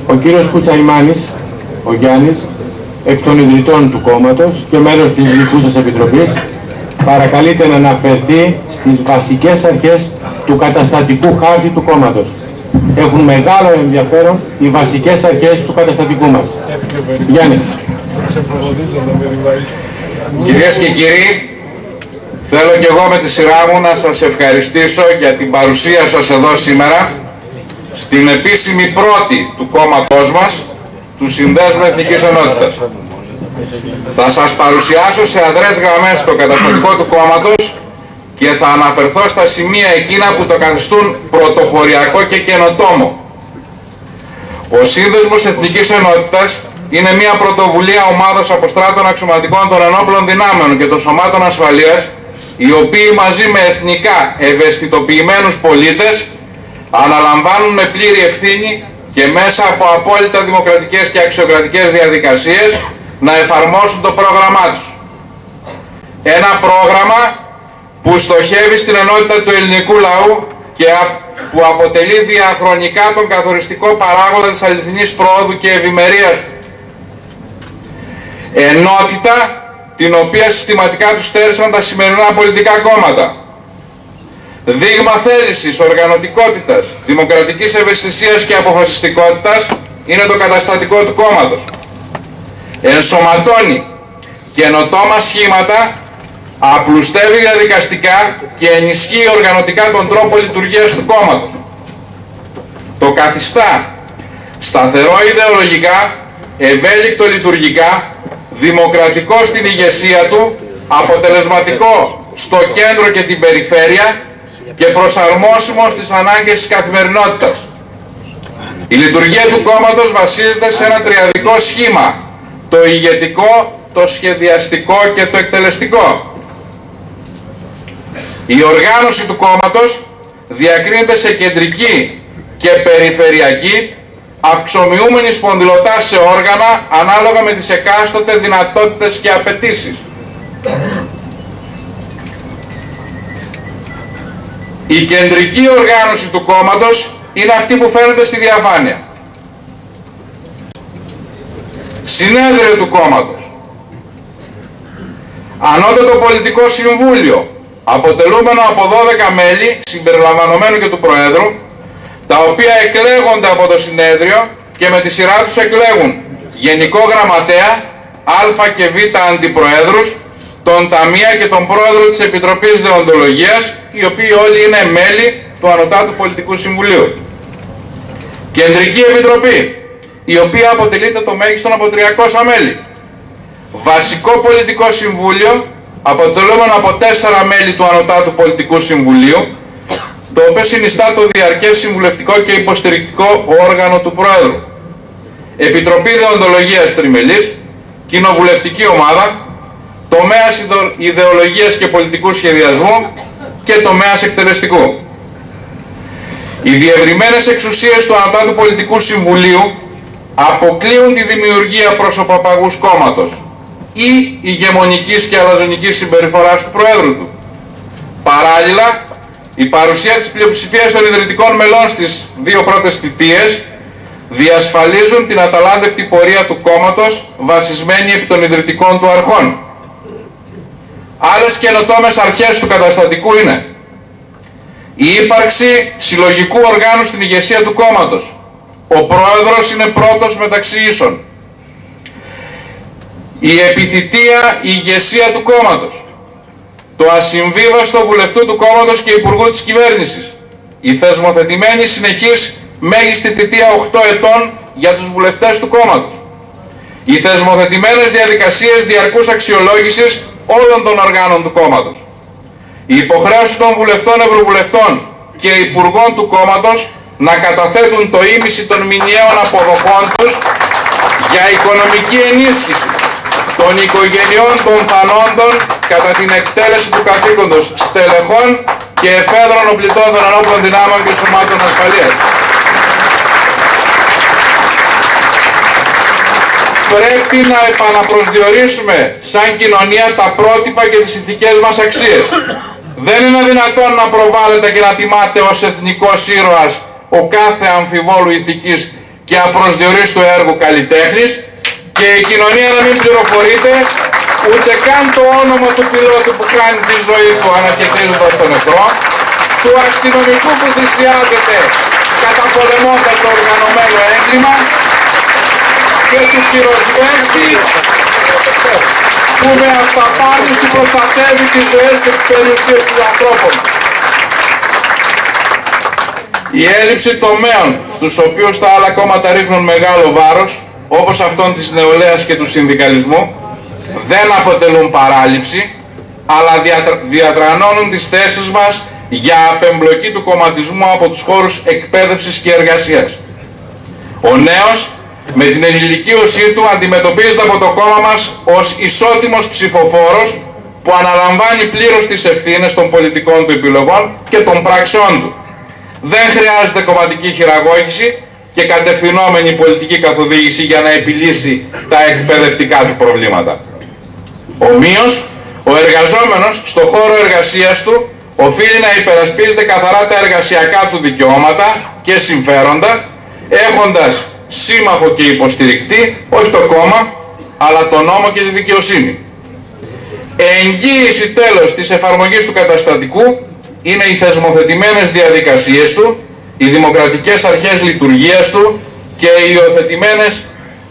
Ο κύριος Κουτσαϊμάνης, ο Γιάννης, εκ των ιδρυτών του κόμματος και μέλος της Δικούσας Επιτροπής, παρακαλείται να αναφερθεί στις βασικές αρχές του καταστατικού χάρτη του κόμματος. Έχουν μεγάλο ενδιαφέρον οι βασικές αρχές του καταστατικού μας. Γιάννη. Κυρίες και κύριοι, θέλω και εγώ με τη σειρά μου να σας ευχαριστήσω για την παρουσία σας εδώ σήμερα στην επίσημη πρώτη του κόμματός μας, του Συνδέσμου Εθνικής Ενότητας. Θα σας παρουσιάσω σε αδρές γραμμές το καταστατικό του κόμματος και θα αναφερθώ στα σημεία εκείνα που το καθιστούν πρωτοποριακό και καινοτόμο. Ο Σύνδεσμος Εθνικής Ενότητας είναι μια πρωτοβουλία ομάδος αποστράτων αξιωματικών των ενόπλων δυνάμεων και των σωμάτων ασφαλείας, οι οποίοι μαζί με εθνικά ευαισθητοποιημένους πολίτες αναλαμβάνουν με πλήρη ευθύνη και μέσα από απόλυτα δημοκρατικές και αξιοκρατικές διαδικασίες να εφαρμόσουν το πρόγραμμά τους. Ένα πρόγραμμα που στοχεύει στην ενότητα του ελληνικού λαού και που αποτελεί διαχρονικά τον καθοριστικό παράγοντα της αληθινής πρόοδου και ευημερίας. Ενότητα την οποία συστηματικά του στέρισαν τα σημερινά πολιτικά κόμματα. Δείγμα θέλησης, οργανωτικότητας, δημοκρατικής ευαισθησίας και αποφασιστικότητας είναι το καταστατικό του κόμματος. Ενσωματώνει καινοτόμα σχήματα, απλουστεύει διαδικαστικά και ενισχύει οργανωτικά τον τρόπο λειτουργίας του κόμματος. Το καθιστά σταθερό ιδεολογικά, ευέλικτο λειτουργικά, δημοκρατικό στην ηγεσία του, αποτελεσματικό στο κέντρο και την περιφέρεια και προσαρμόσιμο στις ανάγκες της καθημερινότητας. Η λειτουργία του κόμματος βασίζεται σε ένα τριαδικό σχήμα: το ηγετικό, το σχεδιαστικό και το εκτελεστικό. Η οργάνωση του κόμματος διακρίνεται σε κεντρική και περιφερειακή, αυξομοιούμενη σπονδυλωτά σε όργανα ανάλογα με τις εκάστοτε δυνατότητες και απαιτήσεις. Η κεντρική οργάνωση του κόμματος είναι αυτή που φαίνεται στη διαφάνεια. Συνέδριο του κόμματος. Ανώτατο πολιτικό συμβούλιο, αποτελούμενο από 12 μέλη, συμπεριλαμβανομένου και του Προέδρου, τα οποία εκλέγονται από το συνέδριο και με τη σειρά τους εκλέγουν Γενικό Γραμματέα, Α και Β Αντιπροέδρους, τον Ταμεία και τον Πρόεδρο της Επιτροπής Δεοντολογίας, οι οποίοι όλοι είναι μέλη του Ανωτάτου Πολιτικού Συμβουλίου. Κεντρική Επιτροπή, η οποία αποτελείται το μέγιστον από 300 μέλη. Βασικό Πολιτικό Συμβούλιο, αποτελούμενο από 4 μέλη του Ανωτάτου Πολιτικού Συμβουλίου, το οποίο συνιστά το διαρκές συμβουλευτικό και υποστηρικτικό όργανο του Προέδρου. Επιτροπή Δεοντολογίας Τριμελής, Κοινοβουλευτική Ομάδα, τομέας ιδεολογίας και πολιτικού σχεδιασμού και τομέας εκτελεστικού. Οι διευρυμένες εξουσίες του Ανωτάτου Πολιτικού Συμβουλίου αποκλείουν τη δημιουργία προσωπαπαγούς κόμματος ή ηγεμονικής και αλαζονικής συμπεριφοράς του Προέδρου του. Παράλληλα, η παρουσία της πλειοψηφίας των ιδρυτικών μελών στις 2 πρώτες θητείες διασφαλίζουν την αταλάντευτη πορεία του κόμματος βασισμένη επί των ιδρυτικών του αρχών. Άλλες καινοτόμες αρχές του καταστατικού είναι η ύπαρξη συλλογικού οργάνου στην ηγεσία του κόμματος. Ο πρόεδρος είναι πρώτος μεταξύ ίσων. Η επιθητεία ηγεσία του κόμματος. Το ασυμβίβαστο βουλευτού του κόμματος και υπουργού της κυβέρνησης. Η θεσμοθετημένη συνεχής μέγιστη θητεία 8 ετών για τους βουλευτές του κόμματος. Οι θεσμοθετημένες διαδικασίες διαρκούς αξιολόγησης όλων των οργάνων του κόμματος. Η υποχρέωση των βουλευτών, ευρωβουλευτών και υπουργών του κόμματος να καταθέτουν το ίμιση των μηνιαίων αποδοχών τους για οικονομική ενίσχυση των οικογενειών των θανόντων κατά την εκτέλεση του καθήκοντος στελεχών και εφέδρων οπλιτών των ενόπλων δυνάμεων και σωμάτων ασφαλείας. Πρέπει να επαναπροσδιορίσουμε σαν κοινωνία τα πρότυπα και τις ηθικές μας αξίες. Δεν είναι δυνατόν να προβάλλεται και να τιμάται ως εθνικός ήρωας ο κάθε αμφιβόλου ηθικής και απροσδιορίστου έργου καλλιτέχνης και η κοινωνία να μην πληροφορείται ούτε καν το όνομα του πιλότου που κάνει τη ζωή του αναχαιτίζοντας τον εχθρό, του αστυνομικού που θυσιάζεται καταπολεμώντας το οργανωμένο έγκλημα και του πυροσβέστη που με αυταπάτηση προστατεύει τις ζωές και τις περιουσίες των ανθρώπων. Η έλλειψη τομέων στους οποίους τα άλλα κόμματα ρίχνουν μεγάλο βάρος, όπως αυτών της νεολαίας και του συνδικαλισμού, δεν αποτελούν παράληψη, αλλά διατρανώνουν τις θέσεις μας για απεμπλοκή του κομματισμού από τους χώρους εκπαίδευσης και εργασίας. Ο νέος, με την ενηλικίωσή του, αντιμετωπίζεται από το κόμμα μας ως ισότιμος ψηφοφόρος που αναλαμβάνει πλήρως τις ευθύνες των πολιτικών του επιλογών και των πράξεών του. Δεν χρειάζεται κομματική χειραγώγηση και κατευθυνόμενη πολιτική καθοδήγηση για να επιλύσει τα εκπαιδευτικά του προβλήματα. Ομοίως, ο εργαζόμενος στο χώρο εργασίας του οφείλει να υπερασπίζεται καθαρά τα εργασιακά του δικαιώματα και συμφέροντα, έχοντας σύμμαχο και υποστηρικτή όχι το κόμμα, αλλά τον νόμο και τη δικαιοσύνη. Εγγύηση τέλος της εφαρμογής του καταστατικού είναι οι θεσμοθετημένες διαδικασίες του, οι δημοκρατικές αρχές λειτουργίας του και οι υιοθετημένες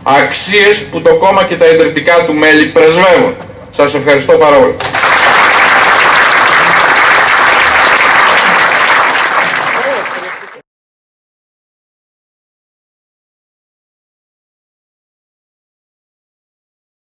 αξίες που το κόμμα και τα ιδρυτικά του μέλη πρεσβεύουν. Σας ευχαριστώ πάρα πολύ.